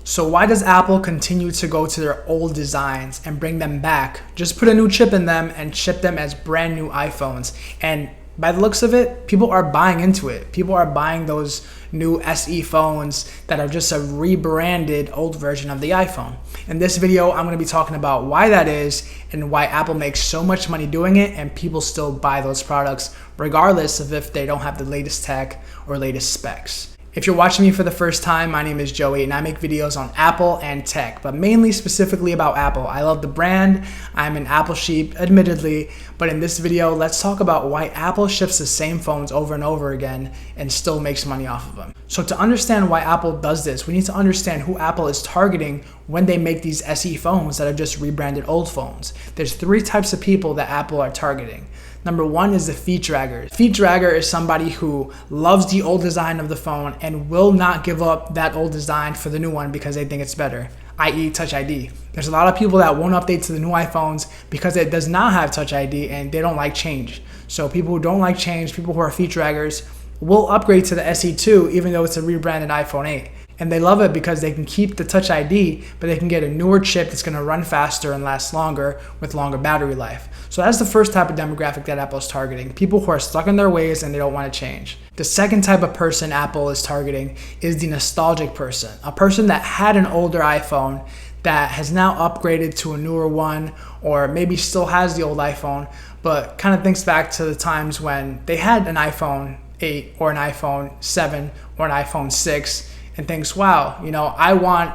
So why does Apple continue to go to their old designs and bring them back? Just put a new chip in them and ship them as brand new iPhones. And by the looks of it, people are buying into it. People are buying those new SE phones that are just a rebranded old version of the iPhone. In this video, I'm going to be talking about why that is and why Apple makes so much money doing it and people still buy those products regardless of if they don't have the latest tech or latest specs. If you're watching me for the first time, my name is Joey and I make videos on Apple and tech, but mainly specifically about Apple. I love the brand, I'm an Apple sheep, admittedly, but in this video, let's talk about why Apple ships the same phones over and over again and still makes money off of them. So to understand why Apple does this, we need to understand who Apple is targeting when they make these SE phones that are just rebranded old phones. There's three types of people that Apple are targeting. Number one is the feet dragger. Feet dragger is somebody who loves the old design of the phone and will not give up that old design for the new one because they think it's better, i.e. Touch ID. There's a lot of people that won't update to the new iPhones because it does not have Touch ID and they don't like change. So people who don't like change, people who are feet draggers, will upgrade to the SE2 even though it's a rebranded iPhone 8. And they love it because they can keep the Touch ID, but they can get a newer chip that's going to run faster and last longer with longer battery life. So that's the first type of demographic that Apple is targeting, people who are stuck in their ways and they don't want to change. The second type of person Apple is targeting is the nostalgic person, a person that had an older iPhone that has now upgraded to a newer one, or maybe still has the old iPhone, but kind of thinks back to the times when they had an iPhone 8 or an iPhone 7 or an iPhone 6 and thinks, wow, I want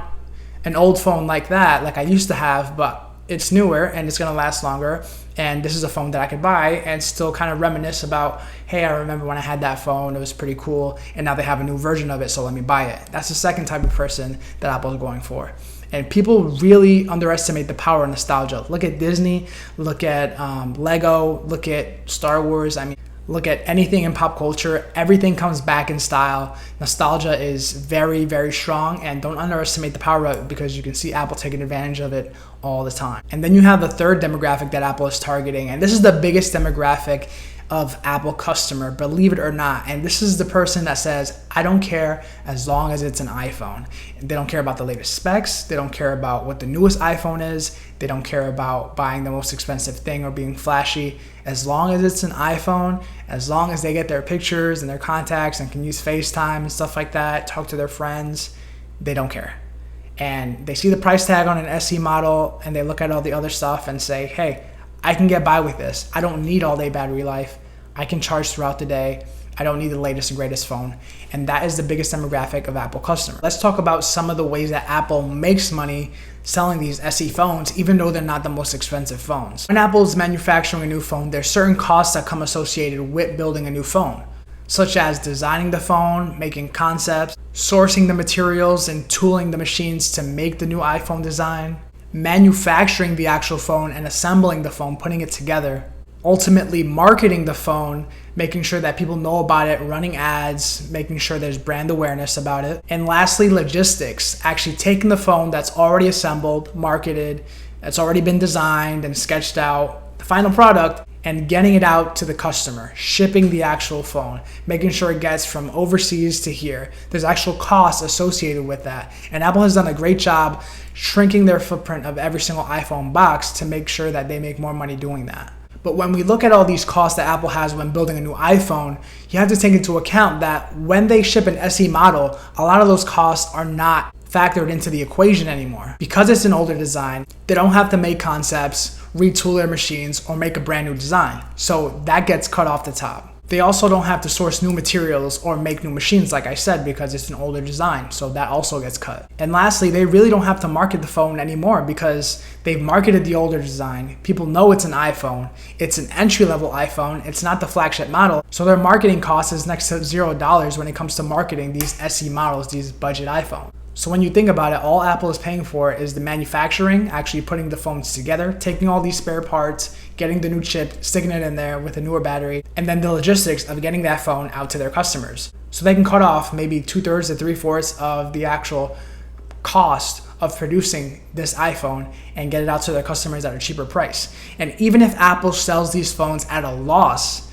an old phone like that, like I used to have, but it's newer and it's gonna last longer. And this is a phone that I could buy and still kind of reminisce about, hey, I remember when I had that phone, it was pretty cool. And now they have a new version of it, so let me buy it. That's the second type of person that Apple is going for. And people really underestimate the power of nostalgia. Look at Disney, look at Lego, look at Star Wars. Look at anything in pop culture, everything comes back in style. Nostalgia is very, very strong, and don't underestimate the power of it because you can see Apple taking advantage of it all the time. And then you have the third demographic that Apple is targeting, and this is the biggest demographic of Apple customer, believe it or not. And this is the person that says, I don't care as long as it's an iPhone. They don't care about the latest specs. They don't care about what the newest iPhone is. They don't care about buying the most expensive thing or being flashy. As long as it's an iPhone, as long as they get their pictures and their contacts and can use FaceTime and stuff like that, talk to their friends, they don't care. And they see the price tag on an SE model and they look at all the other stuff and say, hey, I can get by with this. I don't need all day battery life. I can charge throughout the day. I don't need the latest and greatest phone. And that is the biggest demographic of Apple customers. Let's talk about some of the ways that Apple makes money selling these SE phones, even though they're not the most expensive phones. When Apple is manufacturing a new phone, there's certain costs that come associated with building a new phone, such as designing the phone, making concepts, sourcing the materials and tooling the machines to make the new iPhone design, manufacturing the actual phone and assembling the phone, putting it together, ultimately marketing the phone, making sure that people know about it, running ads, making sure there's brand awareness about it. And lastly, logistics, actually taking the phone that's already assembled, marketed, that's already been designed and sketched out, the final product, and getting it out to the customer, shipping the actual phone, making sure it gets from overseas to here. There's actual costs associated with that. And Apple has done a great job shrinking their footprint of every single iPhone box to make sure that they make more money doing that. But when we look at all these costs that Apple has when building a new iPhone, you have to take into account that when they ship an SE model, a lot of those costs are not factored into the equation anymore. Because it's an older design, they don't have to make concepts, retool their machines, or make a brand new design. So that gets cut off the top. They also don't have to source new materials or make new machines, like I said, because it's an older design. So that also gets cut. And lastly, they really don't have to market the phone anymore because they've marketed the older design. People know it's an iPhone. It's an entry-level iPhone. It's not the flagship model. So their marketing cost is next to $0 when it comes to marketing these SE models, these budget iPhones. So when you think about it, all Apple is paying for is the manufacturing, actually putting the phones together, taking all these spare parts, getting the new chip, sticking it in there with a newer battery, and then the logistics of getting that phone out to their customers. So they can cut off maybe 2/3 to 3/4 of the actual cost of producing this iPhone and get it out to their customers at a cheaper price. And even if Apple sells these phones at a loss,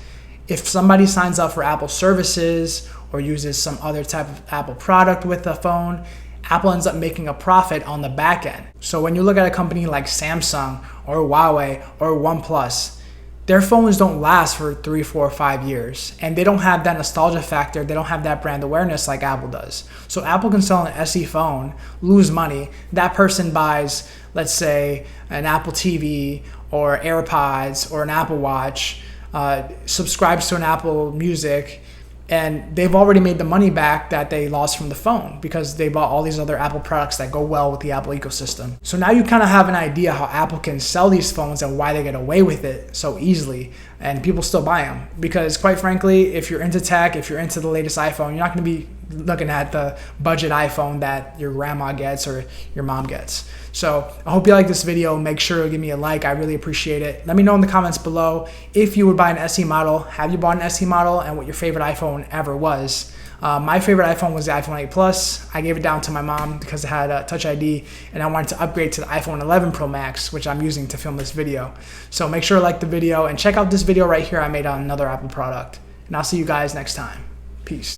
if somebody signs up for Apple services or uses some other type of Apple product with the phone, Apple ends up making a profit on the back end. So when you look at a company like Samsung or Huawei or OnePlus, their phones don't last for 3, 4, 5 years. And they don't have that nostalgia factor. They don't have that brand awareness like Apple does. So Apple can sell an SE phone, lose money. That person buys, let's say, an Apple TV or AirPods or an Apple Watch, subscribes to an Apple Music, and they've already made the money back that they lost from the phone because they bought all these other Apple products that go well with the Apple ecosystem. So now you kind of have an idea how Apple can sell these phones and why they get away with it so easily, and people still buy them. Because quite frankly, if you're into tech, if you're into the latest iPhone, you're not going to be looking at the budget iPhone that your grandma gets or your mom gets. So I hope you like this video. Make sure to give me a like. I really appreciate it. Let me know in the comments below if you would buy an SE model. Have you bought an SE model, and what your favorite iPhone ever was? My favorite iPhone was the iPhone 8 Plus. I gave it down to my mom because it had Touch ID, and I wanted to upgrade to the iPhone 11 Pro Max, which I'm using to film this video. So make sure to like the video and check out this video right here I made on another Apple product. And I'll see you guys next time. Peace.